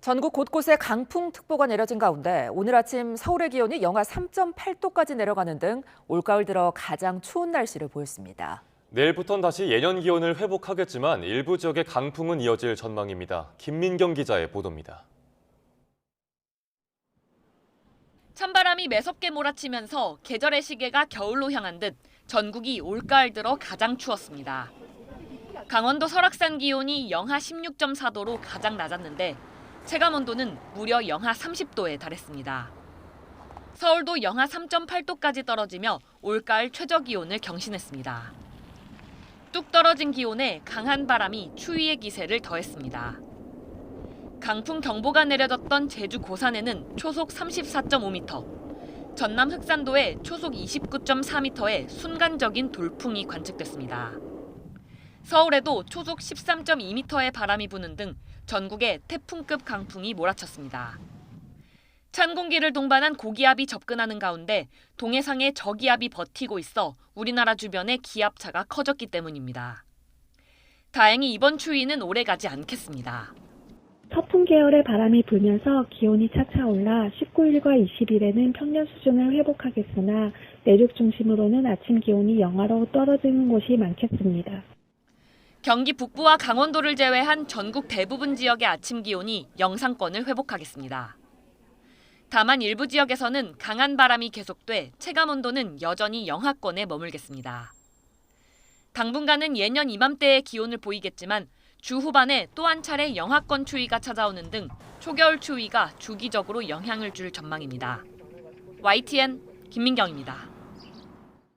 전국 곳곳에 강풍특보가 내려진 가운데 오늘 아침 서울의 기온이 영하 3.8도까지 내려가는 등 올가을 들어 가장 추운 날씨를 보였습니다. 내일부터는 다시 예년 기온을 회복하겠지만 일부 지역에 강풍은 이어질 전망입니다. 김민경 기자의 보도입니다. 찬바람이 매섭게 몰아치면서 계절의 시계가 겨울로 향한 듯 전국이 올가을 들어 가장 추웠습니다. 강원도 설악산 기온이 영하 16.4도로 가장 낮았는데 체감온도는 무려 영하 30도에 달했습니다. 서울도 영하 3.8도까지 떨어지며 올가을 최저기온을 경신했습니다. 뚝 떨어진 기온에 강한 바람이 추위의 기세를 더했습니다. 강풍 경보가 내려졌던 제주 고산에는 초속 34.5m, 전남 흑산도에 초속 29.4m의 순간적인 돌풍이 관측됐습니다. 서울에도 초속 13.2m의 바람이 부는 등 전국에 태풍급 강풍이 몰아쳤습니다. 찬 공기를 동반한 고기압이 접근하는 가운데 동해상의 저기압이 버티고 있어 우리나라 주변의 기압차가 커졌기 때문입니다. 다행히 이번 추위는 오래가지 않겠습니다. 서풍 계열의 바람이 불면서 기온이 차차 올라 19일과 20일에는 평년 수준을 회복하겠으나 내륙 중심으로는 아침 기온이 영하로 떨어지는 곳이 많겠습니다. 경기 북부와 강원도를 제외한 전국 대부분 지역의 아침 기온이 영상권을 회복하겠습니다. 다만 일부 지역에서는 강한 바람이 계속돼 체감온도는 여전히 영하권에 머물겠습니다. 당분간은 예년 이맘때의 기온을 보이겠지만 주 후반에 또 한 차례 영하권 추위가 찾아오는 등 초겨울 추위가 주기적으로 영향을 줄 전망입니다. YTN 김민경입니다.